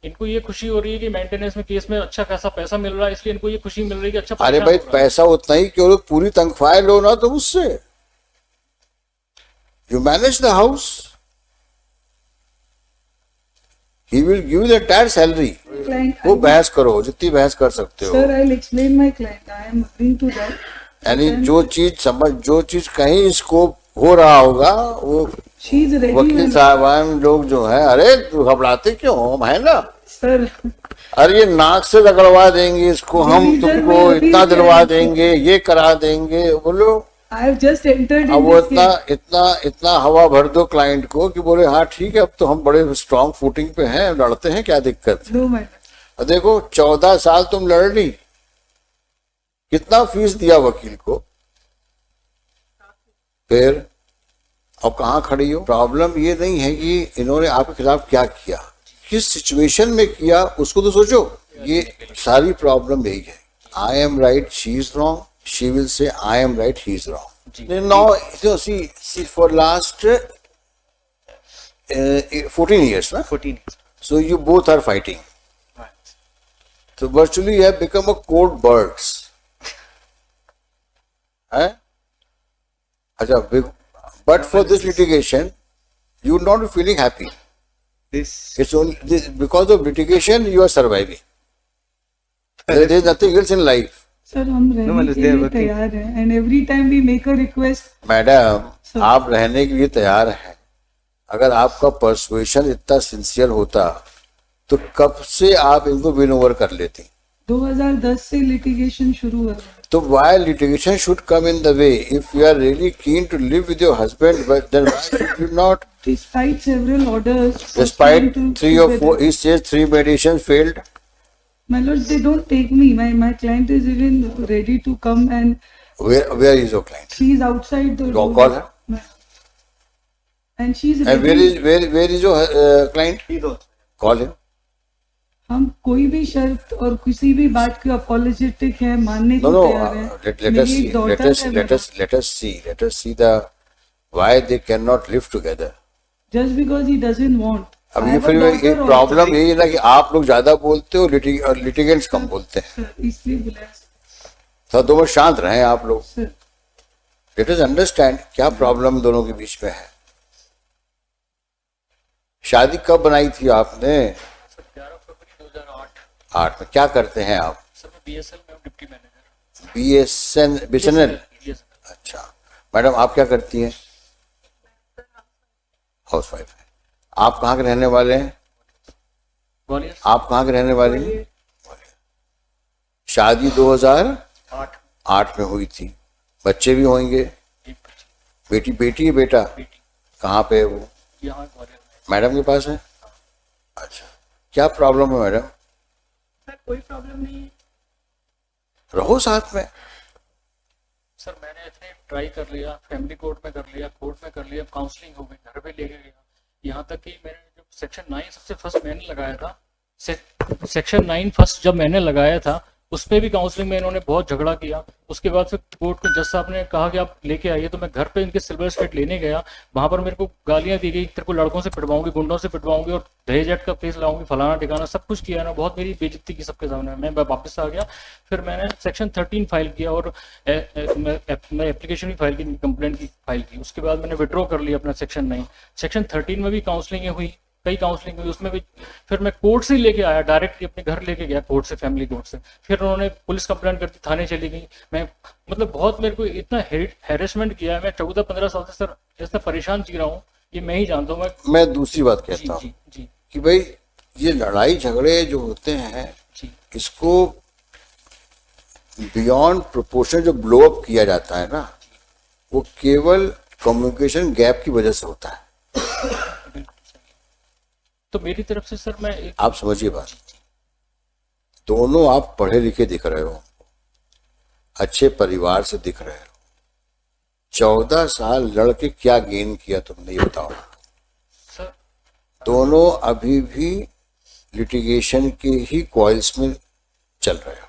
इनको ये खुशी हो रही है कि मेंटेनेंस में केस में अच्छा खासा पैसा मिल रहा है, इसलिए इनको ये खुशी मिल रही है कि अच्छा अरे परेशान भाई हो रहा है। पैसा उतना ही क्यों, पूरी तनख्वाह लो ना तुम उससे, you manage the house, he will give the entire salary. Client, वो बहस करो जितनी बहस कर सकते हो, sir, I'll explain my client. I am agreeing to that. यानी जो चीज समझ, जो चीज कहीं स्कोप हो रहा होगा वो She is ready. वकील साहबान लोग जो है, अरे तू घबराते क्यों, हम है ना, Sir, अरे ये नाक से रगड़वा देंगे इसको, हम Revision तुमको में अभी इतना क्या दिलवा है? देंगे, ये करा देंगे, बोलो। I have just entered अब in वो this इतना case. इतना इतना हवा भर दो क्लाइंट को कि बोले हाँ ठीक है, अब तो हम बड़े स्ट्रांग फुटिंग पे हैं, लड़ते हैं, क्या दिक्कत। No matter. और देखो 14 साल तुम लड़ ली, कितना फीस दिया वकील को, फिर अब कहाँ खड़ी हो। प्रॉब्लम ये नहीं है कि इन्होंने आपके खिलाफ क्या किया, किस सिचुएशन में किया उसको तो सोचो, ये सारी प्रॉब्लम यही है। I am right, she is wrong, she will say I am right, he is wrong. Now see for last 14 years ना, 14 so you both are fighting, so virtually you have become a court birds, है अच्छा। but for this litigation you would not be feeling happy, This it's only this, because of litigation you are surviving, there is nothing else in life। Sir, हम रहने मतलब के they are लिए working. तैयार हैं and every time we make a request, madam Sir. आप रहने के लिए तैयार हैं, अगर आपका परसुएशन इतना सिंसियर होता तो कब से आप इनको विन ओवर कर लेती। 2010 से litigation शुरू हुआ है. तो why litigation should come in the way? If you are really keen to live with your husband, but then why should you not? Despite several orders, Despite to 3 or 4, together. he says 3 mediations failed. My lord, they don't take me. My client is even ready to come and Where is your client? she is outside the Go room. call her. And she is And ready. where is your client? he don't. Call him. हम कोई भी शर्त और किसी भी बात के apologetic है, मानने No, को no. तैयार है. Let us मेरी see. एक daughter है, Let us see the why they cannot live together. just because he doesn't want. अब I ये have a फिर daughter एक also. प्रॉब्लम यही है ना कि आप लोग ज्यादा बोलते हो और लिटिगेंट्स कम बोलते हैं, Sir, इसलिए बुलाया. तो दोनों शांत रहें आप लोग। Sir, लेट अस अंडरस्टैंड क्या प्रॉब्लम दोनों के बीच में है। शादी कब बनाई थी आपने? 11 फरवरी 2008। 8 में। क्या करते हैं आप? सर मैं बीएसएल में हूँ, डिप्टी मैनेजर। बीएसएनएल। अच्छा मैडम आप क्या करती हैं? हाउस वाइफ है। आप कहाँ के रहने वाले हैं? ग्वालियर। आप कहाँ के रहने वाले हैं? शादी 2008 में हुई थी, बच्चे भी होंगे? एक बच्ची, बेटी बेटी है बेटा? बेटी कहाँ पे है वो? यहाँ ग्वालियर में। मैडम के पास है? अच्छा क्या प्रॉब्लम है मैडम? सर कोई प्रॉब्लम नहीं है रहो साथ में। सर, मैंने इतने ट्राई कर लिया, फैमिली कोर्ट में कर लिया, कोर्ट में कर लिया, काउंसलिंग हो गई, घर पे लेके गया, यहाँ तक कि मैंने जो सेक्शन 9 सबसे फर्स्ट मैंने लगाया था, सेक्शन 9 फर्स्ट जब मैंने लगाया था उसमें भी काउंसलिंग में इन्होंने बहुत झगड़ा किया। उसके बाद फिर कोर्ट को जज साहब ने कहा कि आप लेके आइए, तो मैं घर पे इनके सिल्वर स्टेट लेने गया, वहां पर मेरे को गालियां दी गई, तेरे को लड़कों से पिटवाऊंगी, गुंडों से पिटवाऊंगी और दहेज एक्ट का केस लाऊंगी, फलाना ठिकाना सब कुछ किया ना, बहुत मेरी बेइज्जती की सबके सामने। मैं वापस आ गया, फिर मैंने सेक्शन 13 फाइल किया और मैं एप्लीकेशन भी फाइल की, कंप्लेंट की फाइल की। उसके बाद मैंने विड्रॉ कर लिया अपना सेक्शन 9। सेक्शन 13 में भी काउंसलिंग हुई, कई काउंसलिंग हुई, उसमें भी फिर मैं कोर्ट से लेके आया, डायरेक्टली अपने घर लेके गया कोर्ट से, फैमिली कोर्ट से। फिर उन्होंने पुलिस कंप्लेंट करती, थाने चली गई। मैं मतलब बहुत मेरे को इतना हैरेसमेंट किया है, मैं 14-15 साल से सर इतना परेशान जी रहा हूँ, ये मैं ही जानता हूँ। मैं दूसरी बात जी कहता हूँ जी जी कि भाई ये लड़ाई झगड़े जो होते हैं जी इसको बियॉन्ड प्रोपोर्शन जो ब्लो अप किया जाता है ना, वो केवल कम्युनिकेशन गैप की वजह से होता है। तो मेरी तरफ से सर मैं एक आप समझिए बात, दोनों आप पढ़े लिखे दिख रहे हो, अच्छे परिवार से दिख रहे हो, 14 साल लड़के क्या गेन किया तुमने ये बताओ। सर दोनों अभी भी लिटिगेशन के ही कॉइल्स में चल रहे हो।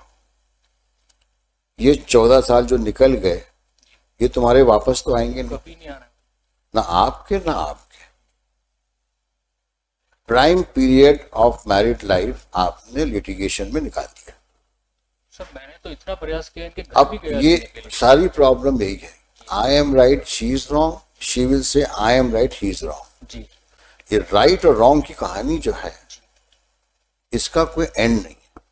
ये 14 साल जो निकल गए ये तुम्हारे वापस तो आएंगे नहीं, कभी नहीं आना। ना आपके ना आपके। Prime period of married life आपने लिटिगेशन में निकाल दिया। सर मैंने तो इतना प्रयास किया, इनके घर अब भी गया ये सुनने के लिए। सारी प्रॉब्लम यही है, I am right she is wrong, she will say I am right he is wrong. जी ये राइट और रॉन्ग की कहानी जो है इसका कोई एंड नहीं है।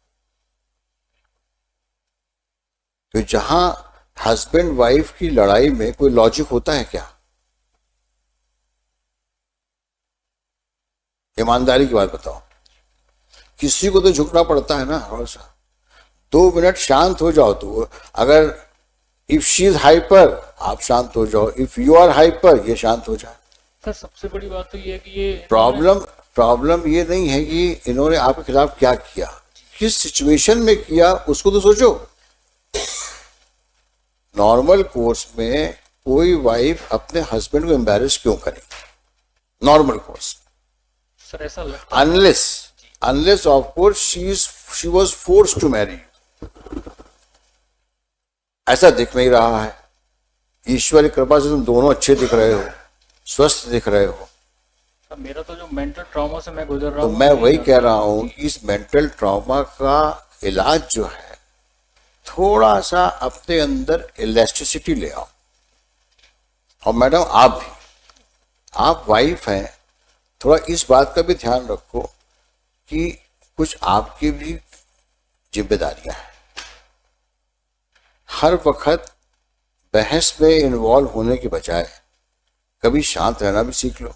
तो जहां हस्बैंड वाइफ की लड़ाई में कोई लॉजिक होता है क्या? ईमानदारी की बात बताओ, किसी को तो झुकना पड़ता है ना थोड़ा सा। 2 मिनट शांत हो जाओ। तो अगर इफ शी इज हाइपर आप शांत हो जाओ, इफ यू आर हाइपर ये शांत हो जाए। सर सबसे बड़ी बात तो ये है कि ये प्रॉब्लम ये नहीं है कि इन्होंने आपके खिलाफ क्या किया, किस सिचुएशन में किया उसको तो सोचो। नॉर्मल कोर्स में कोई वाइफ अपने हस्बैंड को एम्बैरेस क्यों करेगी? नॉर्मल कोर्स सर ऐसा लगता है unless of course she was forced to marry. ऐसा दिख नहीं रहा है। ईश्वर की कृपा से तुम दोनों अच्छे दिख रहे हो, स्वस्थ दिख रहे हो। सर मेरा तो जो मेंटल ट्रॉमा से मैं गुजर रहा तो हूँ, मैं वही कह रहा हूं कि इस मेंटल ट्रॉमा का इलाज जो है थोड़ा सा अपने अंदर इलास्टिसिटी ले आओ। और मैडम आप भी, आप वाइफ हैं, थोड़ा इस बात का भी ध्यान रखो कि कुछ आपकी भी जिम्मेदारियां हैं। हर वक्त बहस में इन्वॉल्व होने के बजाय कभी शांत रहना भी सीख लो।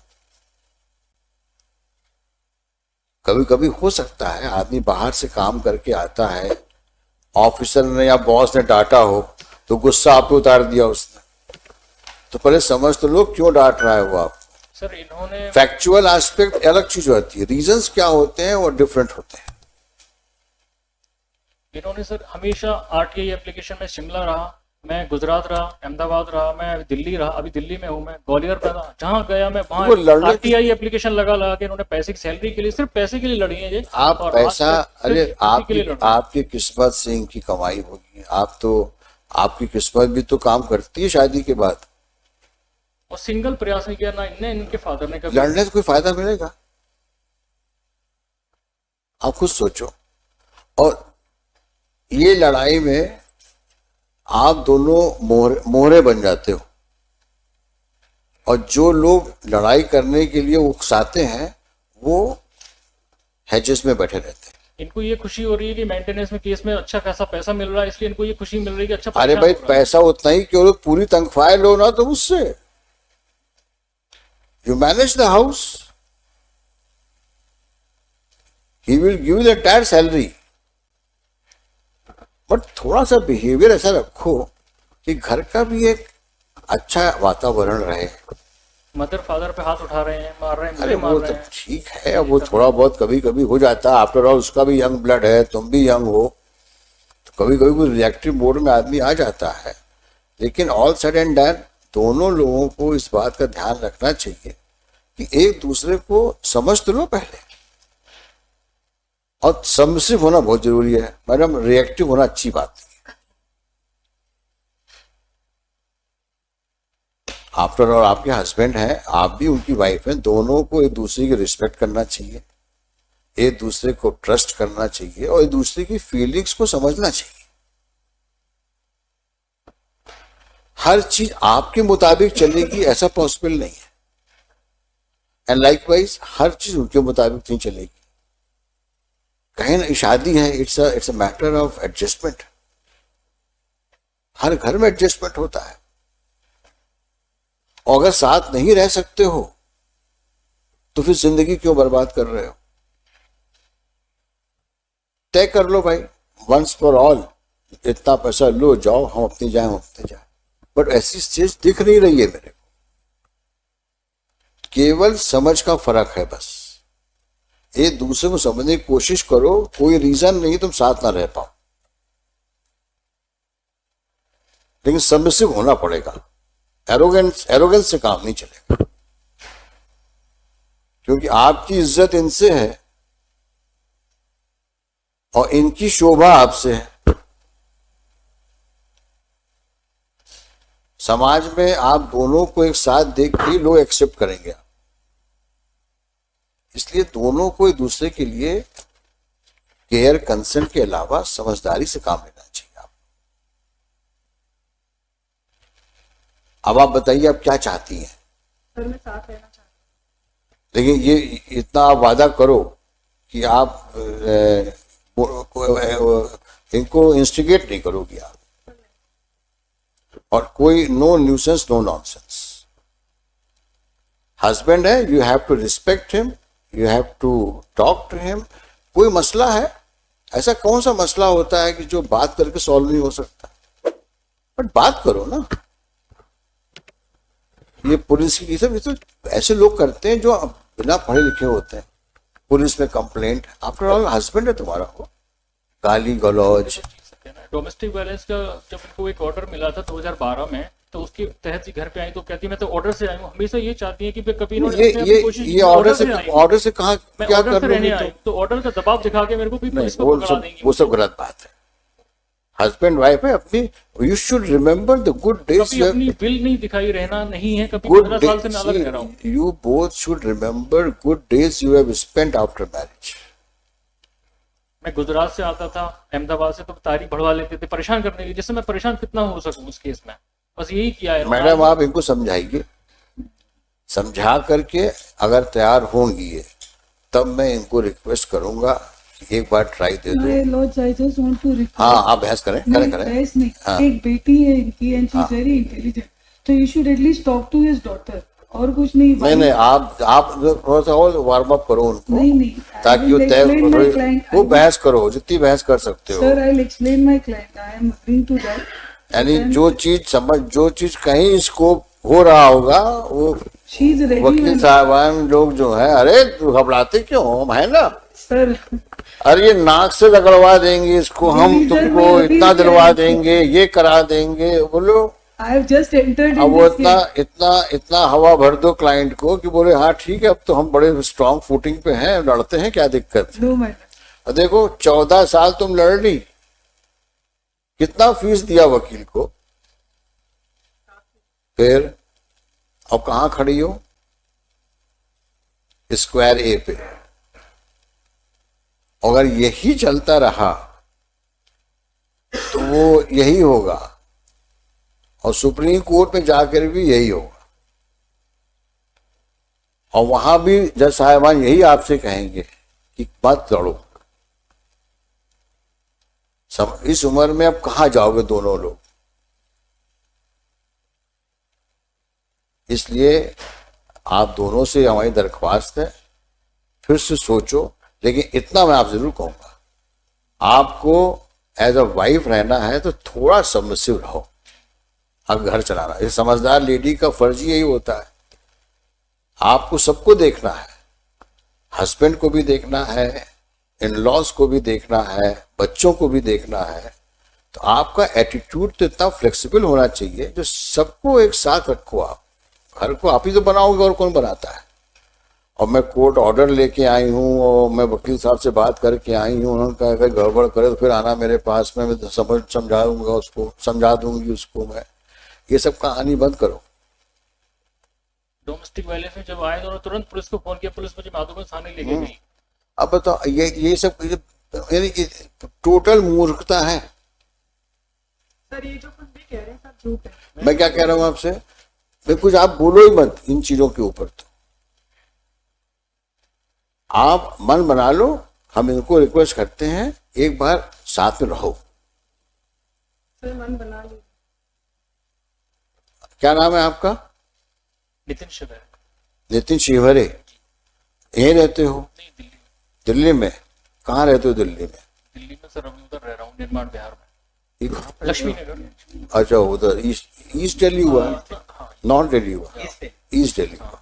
कभी कभी हो सकता है आदमी बाहर से काम करके आता है, ऑफिसर ने या बॉस ने डांटा हो तो गुस्सा आप पे उतार दिया उसने, तो पहले समझ तो लो क्यों डांट रहा है वो आप। सर इन्होंने फैक्चुअल एस्पेक्ट अलग चीज होती है, रीजंस क्या होते हैं वो डिफरेंट होते हैं। सर हमेशा आरटीआई एप्लीकेशन में शिमला रहा, मैं गुजरात रहा, अहमदाबाद रहा, मैं दिल्ली रहा, अभी दिल्ली में हूँ, मैं ग्वालियर पे था, जहाँ गया मैं वो वहाँ लड़ने आरटीआई एप्लीकेशन लगा के इन्होंने पैसे की सैलरी के लिए, सिर्फ पैसे के लिए लड़ी है ये। आप और पैसा, आज तक अरे सिर्फ इसी के लिए लड़ रहे हैं। आपकी किस्मत से इनकी कमाई होगी। आप तो, आपकी किस्मत भी तो काम करती है शादी के बाद। और सिंगल प्रयास नहीं किया ना इनने, इनके फादर ने कभी। लड़ने से कोई फायदा मिलेगा? आप खुद सोचो। और ये लड़ाई में आप दोनों मोहरे बन जाते हो, और जो लोग लड़ाई करने के लिए उकसाते हैं वो हैजेस में बैठे रहते हैं। इनको ये खुशी हो रही है कि मेंटेनेंस में केस में अच्छा खासा पैसा मिल रहा है, इसलिए इनको ये खुशी मिल रही है कि अच्छा अरे परेशान भाई हो रहा है। पैसा उतना ही क्यों, पूरी तनख्वाह लो ना तुम उससे, you manage the house, he will give the entire salary. But थोड़ा सा बिहेवियर ऐसा रखो कि घर का भी एक अच्छा वातावरण रहे। मदर फादर पे हाथ उठा रहे हैं, मार रहे हैं, अरे मुझे मार वो रहे तो हैं। ठीक है, अब वो थोड़ा बहुत कभी कभी हो जाता है। आफ्टर ऑल उसका भी यंग ब्लड है, तुम भी यंग हो, तो कभी कभी रिएक्टिव मोड में आदमी आ जाता है। लेकिन ऑल सेड एंड डन, दोनों लोगों को इस बात का ध्यान रखना चाहिए कि एक दूसरे को समझ तो लो पहले। और सबमिसिव होना बहुत जरूरी है मैडम, रिएक्टिव होना अच्छी बात नहीं है। आफ्टर ऑल आपके हस्बैंड हैं, आप भी उनकी वाइफ हैं, दोनों को एक दूसरे की रिस्पेक्ट करना चाहिए, एक दूसरे को ट्रस्ट करना चाहिए और एक दूसरे की फीलिंग्स को समझना चाहिए। हर चीज आपके मुताबिक चलेगी ऐसा पॉसिबल नहीं है, एंड लाइकवाइज हर चीज उनके मुताबिक नहीं चलेगी। कहीं ना शादी है, it's a matter of adjustment. हर घर में एडजस्टमेंट होता है। और अगर साथ नहीं रह सकते हो तो फिर जिंदगी क्यों बर्बाद कर रहे हो? तय कर लो भाई, वंस फॉर ऑल, इतना पैसा लो, जाओ, हम अपनी जाए, हम अपने जाए। बट ऐसी चीज दिख नहीं रही है मेरे को। केवल समझ का फर्क है बस। एक दूसरे को समझने की कोशिश करो, कोई रीजन नहीं तुम साथ ना रह पाओ, लेकिन सबमिसिव होना पड़ेगा। एरोगेंस से काम नहीं चलेगा, क्योंकि आपकी इज्जत इनसे है और इनकी शोभा आपसे है। समाज में आप दोनों को एक साथ देख के लोग एक्सेप्ट करेंगे। इसलिए दोनों को एक दूसरे के लिए केयर कंसर्न के अलावा समझदारी से काम लेना चाहिए। आप अब आप बताइए आप क्या चाहती हैं? सर मैं साथ रहना चाहती लेकिन ये इतना आप वादा करो कि आप इनको इंस्टिगेट नहीं करोगी आप, और कोई no nuisance no nonsense. Husband है, you have to respect him, you have to talk to him. कोई मसला है, ऐसा कौन सा मसला होता है कि जो बात करके सॉल्व नहीं हो सकता? बट बात करो ना। ये पुलिस की सब ये तो ऐसे लोग करते हैं जो बिना पढ़े लिखे होते हैं। पुलिस में कंप्लेंट, आफ्टर ऑल हस्बैंड है तुम्हारा, हो गाली गलौज। डोमेस्टिक वायलेंस का जब उनको एक ऑर्डर मिला था 2012 में, तो उसके तहत ही घर पे आई तो कहती मैं तो ऑर्डर से आई हूँ। हमेशा ये चाहती है कि कभी इन्होंने अपने कोशिश ये ऑर्डर से कहाँ मैं क्या ऑर्डर कर से रहने लोगे आई, तो ऑर्डर का दबाव दिखा के मेरे को भी पुलिस को पकड़ा देंगी। वो सब गलत बात है। हस्बैंड वाइफ है अपनी, you should remember the good days. कभी अपनी विल नहीं दिखाई रहना नहीं है, कभी गुड 15 साल से मैं अलग रह रहा हूँ। You both should remember good days you have spent after marriage. मैं गुजरात से आता था, अहमदाबाद से, तो तारीख बढ़वा लेते थे परेशान करने के लिए, जिससे मैं परेशान कितना हो सकूं उस केस में। बस यही किया है। मैडम आप इनको समझाइए, समझा करके अगर तैयार होंगी ये, तब मैं इनको रिक्वेस्ट करूंगा कि एक बार ट्राई दे दो। My lords, I just want to request. हाँ आप बहस करें नहीं, करें। बहस नहीं। हाँ। एक बेटी है इनकी and she is very intelligent, तो you should at least talk to his daughter, और कुछ नहीं। नहीं आप थोड़ा सा और वार्म अप करो उनको, नहीं ताकि वो वो बहस करो जितनी बहस कर सकते हो। Sir I will explain my client, I am agreeing to that. यानी जो चीज कहीं स्कोप हो रहा होगा वो शी इज रेडी। वकील साहबान लोग जो है, अरे घबराते क्यों हम, है ना सर अरे ये नाक से रगड़वा देंगे इसको, हम दीदी, सर, तुमको मैं अभी इतना क्या दिलवा है? देंगे, ये करा देंगे, बोलो। आई हैव जस्ट एंटर्ड अब इन वो दिस इतना हवा भर दो क्लाइंट को कि बोले हाँ ठीक है, अब तो हम बड़े स्ट्रांग फुटिंग पे हैं, लड़ते हैं, क्या दिक्कत। No madam. और देखो 14 साल तुम लड़ ली, कितना फीस दिया वकील को, फिर अब कहाँ खड़ी हो? स्क्वायर ए पे। अगर यही चलता रहा तो वो यही होगा, और सुप्रीम कोर्ट में जाकर भी यही होगा, और वहां भी जज साहिबान यही आपसे कहेंगे कि मत लड़ो। इस उम्र में अब कहाँ जाओगे दोनों लोग? इसलिए आप दोनों से हमारी दरख्वास्त है, फिर से सोचो। लेकिन इतना मैं आप जरूर कहूंगा, आपको एज अ वाइफ रहना है तो थोड़ा सबमिसिव रहो। अब घर चलाना, ये समझदार लेडी का फर्ज ही यही होता है। आपको सबको देखना है, हस्बैंड को भी देखना है, इन लॉज को भी देखना है, बच्चों को भी देखना है। तो आपका एटीट्यूड तो इतना फ्लेक्सिबल होना चाहिए जो सबको एक साथ रखो। आप घर को आप ही तो बनाओगे, और कौन बनाता है? और मैं कोर्ट ऑर्डर लेके आई हूँ, और मैं वकील साहब से बात करके आई हूँ, उन्होंने कहा अगर गड़बड़ करे तो फिर आना मेरे पास में, मैं समझाऊंगा उसको, समझा दूंगी उसको मैं। ये सब कहानी बंद करो। डोमेस्टिक वायलेंस में जब आए तो तुरंत पुलिस को फोन किया, पुलिस मुझे माधोगंज थाने लेके गई। अब बताओ ये सब यानी टोटल मूर्खता है। सर ये जो कुछ भी कह रहे हैं सब झूठ है। मैं क्या कह रहा हूँ आपसे, मैं कुछ आप बोलो ही मत इन चीजों के ऊपर। तो आप मन बना लो, हम इनको रिक्वेस्ट करते हैं एक बार साथ में रहो। सर मन बना ली। क्या नाम है आपका? नितिन शिवर। नितिन शिवरे। यहीं रहते हो? नहीं, दिल्ली। दिल्ली में? कहाँ रहते हो दिल्ली में? दिल्ली में सर अभी उधर रह रहा हूँ, निर्माण बिहार में, ये कहाँ पे? लक्ष्मी नगर। अच्छा उधर ईस्ट दिल्ली हुआ, नॉर्थ दिल्ली हुआ, ईस्ट दिल्ली हुआ।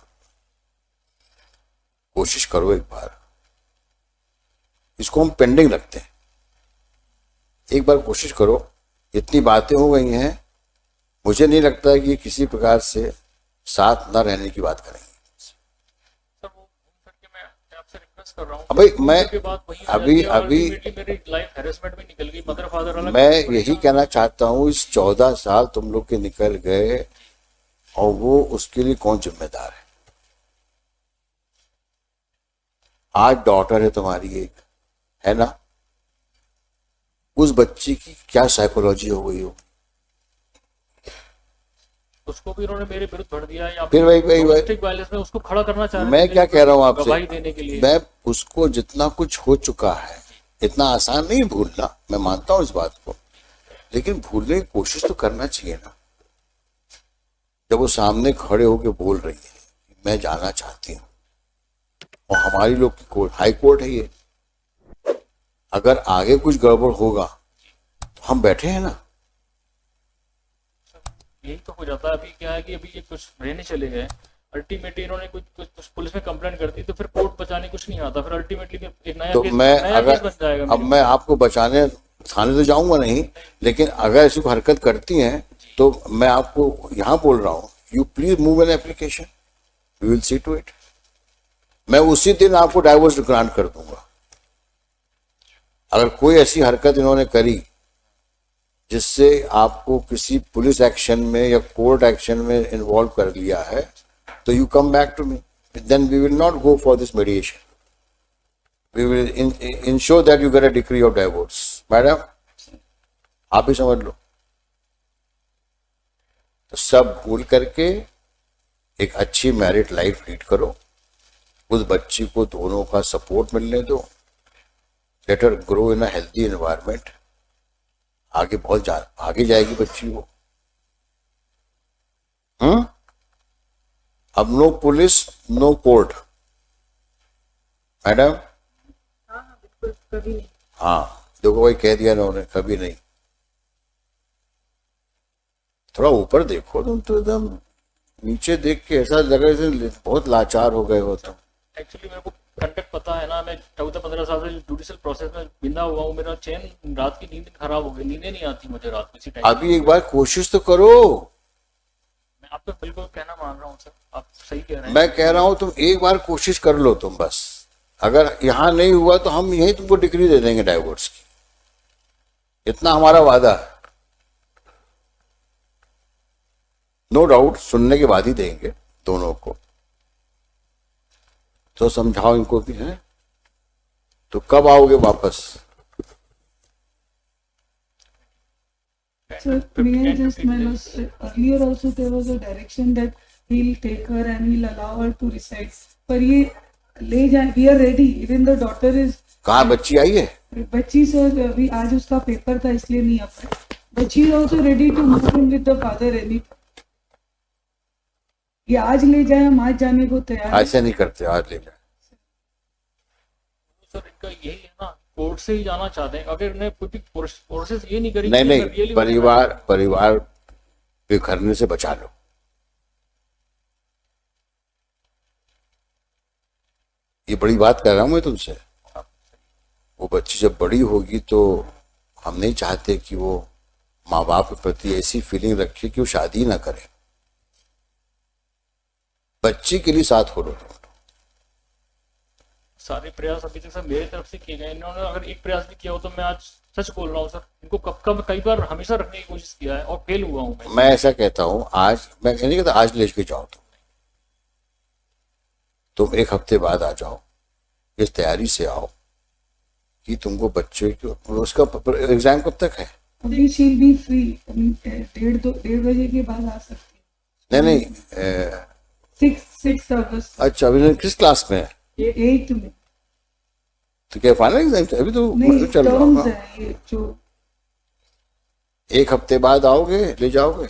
कोशिश करो एक बार, इसको हम पेंडिंग रखते हैं, एक बार कोशिश करो। इतनी बातें हो गई हैं, मुझे नहीं लगता कि किसी प्रकार से साथ न रहने की बात करेंगे। सर वो घूम फिर के मैं आपसे रिक्वेस्ट कर रहा हूँ। अभी मैं अभी मेरी लाइफ हैरेसमेंट में निकल गई, मदर फादर अलग। मैं यही कहना चाहता हूँ, इस 14 साल तुम लोग के निकल गए, और वो उसके लिए कौन जिम्मेदार है? आज डॉटर है तुम्हारी एक, है ना, उस बच्ची की क्या साइकोलॉजी हो गई हो, उसको भी उन्होंने मेरे विरुद्ध भर दिया है, या फिर वही डोमेस्टिक वायलेंस में उसको खड़ा करना चाह रहे मैं थे क्या मेरे कह रहा हूँ विरुद्ध आपसे, गवाही देने के लिए। मैं उसको जितना कुछ हो चुका है इतना आसान नहीं भूलना, मैं मानता हूँ इस बात को, लेकिन भूलने की कोशिश तो करना चाहिए ना। जब वो सामने खड़े होके बोल रही है मैं जाना चाहती हूँ, और हमारी लोग की कोर्ट हाई कोर्ट है ये, अगर आगे कुछ गड़बड़ होगा तो हम बैठे हैं ना। यही तो हो जाता है। अभी क्या है कि अभी ये कुछ रहने चले गए, अल्टीमेटली इन्होंने कुछ पुलिस में कंप्लेंट कर दी तो फिर कोर्ट बचाने कुछ नहीं आता, फिर अल्टीमेटली एक नया तो केस, मैं नया अगर केस बन जाएगा अब मेरे मैं आपको बचाने थाने तो जाऊंगा नहीं, लेकिन अगर ऐसी कोई हरकत करती हैं तो मैं आपको यहाँ बोल रहा हूँ, you please move an application, we will see to it. मैं उसी दिन आपको डाइवोर्स ग्रांट कर दूंगा। अगर कोई ऐसी हरकत इन्होंने करी जिससे आपको किसी पुलिस एक्शन में या कोर्ट एक्शन में इन्वॉल्व कर लिया है, तो you come back to me, then we will not go for this mediation, we will ensure that you get a decree of divorce. Madam आप ही समझ लो। तो सब भूल करके एक अच्छी मैरिड लाइफ लीड करो, उस बच्ची को दोनों का सपोर्ट मिलने दो, let her grow in a healthy environment. आगे बहुत आगे जाएगी बच्ची वो। अब no police no court, madam. कभी नहीं। हाँ देखो वही कह दिया ना उन्होंने, कभी नहीं। थोड़ा ऊपर देखो, तुम तो एकदम नीचे देख के ऐसा लग रहा है जैसे बहुत लाचार हो गए हो तुम। एक्चुअली मेरे को कंटेक्ट पता है ना, मैं 14-15 साल से जुडिशियल प्रोसेस में बिंदा हुआ हूँ, मेरा चैन रात की नींद खराब हो गई, नींदें नहीं आती मुझे रात में इसी टाइम। अभी एक बार कोशिश तो करो। मैं आपका बिल्कुल कहना मान रहा हूँ सर, आप सही कह रहे हैं। मैं कह रहा हूं तुम एक बार कोशिश कर लो तुम बस। अगर यहां नहीं हुआ तो हम यही तुमको डिग्री दे देंगे डाइवोर्स की, इतना हमारा वादा है। नो डाउट सुनने के बाद ही देंगे दोनों को, तो समझाओ इनको भी है। तो कब आओगे वापस? So may I just earlier also there was a direction that he'll take her and he'll allow her to reside. पर ये ले जाए, we are ready. Even the daughter is. कहाँ बच्ची आई है? बच्ची सर अभी आज उसका पेपर था इसलिए नहीं आ पाई। बच्ची is also ready to move in with the father any. ये आज ले जाए, हम आज जाने को तैयार। ऐसे नहीं करते, आज ले जाए। सर इनका यही है ना, कोर्ट से ही जाना चाहते हैं। अगर इन्हें कोई प्रोसेस ये नहीं करी, नहीं, परिवार बिखरने से बचा लो। ये बड़ी बात कर रहा हूं मैं तुमसे। वो बच्ची जब बड़ी होगी तो हम नहीं चाहते कि वो माँ बाप के प्रति ऐसी फीलिंग रखे कि वो शादी ना करे। बच्ची के लिए साथ हो लो तुम। सारे प्रयास अभी तक सर मेरी तरफ से किए गए, इन्होंने अगर एक प्रयास भी किया हो तो मैं आज सच बोल रहा हूँ सर, इनको कब कई बार हमेशा रखने की कोशिश किया है और फेल हुआ हूँ मैं ऐसा कहता हूँ, आज मैं नहीं कहता आज ले के जाओ तुम 1 हफ्ते बाद आ जाओ, इस तैयारी से आओ कि तुमको बच्चे को, उसका एग्जाम कब तक है? अभी she'll be free, 1:30 बजे के बाद आ सकती है। नहीं 6 अगस्त। अच्छा, अभी किस क्लास में है? 8 में। तो क्या फाइनल एग्जाम अभी तो नहीं, चल रहा टर्म्स होगा। है ये जो। 1 हफ्ते बाद आओगे, ले जाओगे?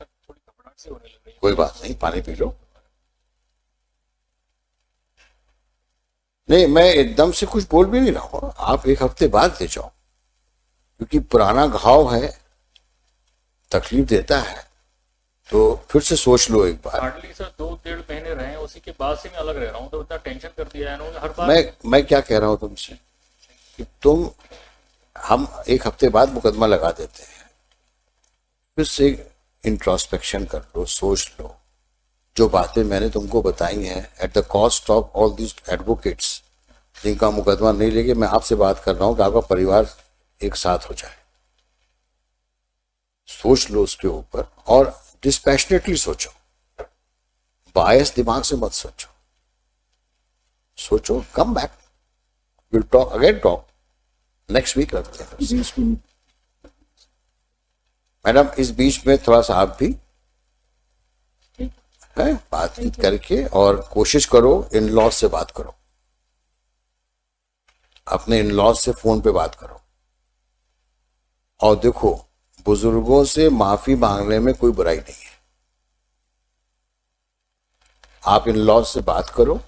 थोड़ी घबराहट सी होने लग रही है। कोई बात नहीं, पानी पी लो। नहीं, मैं एकदम से कुछ बोल भी नहीं रहा हूँ, आप 1 हफ्ते बाद ले जाओ, क्योंकि पुराना घाव है, तकलीफ देता है, तो फिर से सोच लो एक बार। हार्डली सर 2-1.5 महीने रहे हैं, उसी के बाद से मैं अलग रह रहा हूँ, तो इतना टेंशन कर दिया है इन्होंने हर बार। मैं क्या कह रहा हूँ तुमसे कि हम 1 हफ्ते बाद मुकदमा लगा देते हैं, फिर से इंट्रोस्पेक्शन कर लो, सोच लो। जो बातें मैंने तुमको बताई हैं at the cost of all this advocates जिनका मुकदमा नहीं लेके, मैं आपसे बात कर रहा हूँ कि आपका परिवार एक साथ हो जाए। सोच लो उसके ऊपर और डिस्पैशनेटली सोचो, बायस दिमाग से मत सोचो, सोचो, come back, will talk again, talk next week रखते हैं। मैडम इस बीच में थोड़ा सा आप भी है बातचीत करके और कोशिश करो इन लॉज से बात करो, अपने इन लॉज से फोन पे बात करो। और देखो, बुजुर्गों से माफी मांगने में कोई बुराई नहीं है। आप इन लॉज से बात करो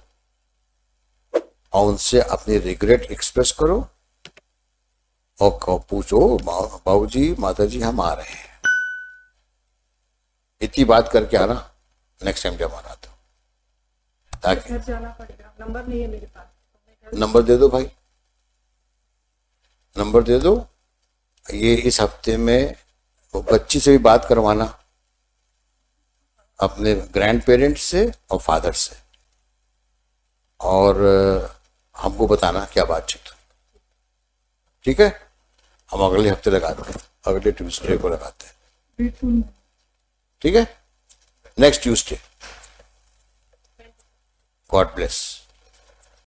और उनसे अपनी रिग्रेट एक्सप्रेस करो और पूछो, बाबूजी माताजी हम आ रहे हैं, इतनी बात करके आना नेक्स्ट टाइम जब आना तो, ताकि घर जाना पड़ेगा, नंबर नहीं है मेरे पास। नंबर दे दो भाई, नंबर दे दो। ये इस हफ्ते में बच्ची से भी बात करवाना, अपने ग्रैंड पेरेंट्स से और फादर से, और हमको बताना क्या बातचीत। ठीक है, हम अगले हफ्ते लगाते हैं, अगले ट्यूसडे को लगाते हैं। ठीक है, नेक्स्ट ट्यूसडे। God bless.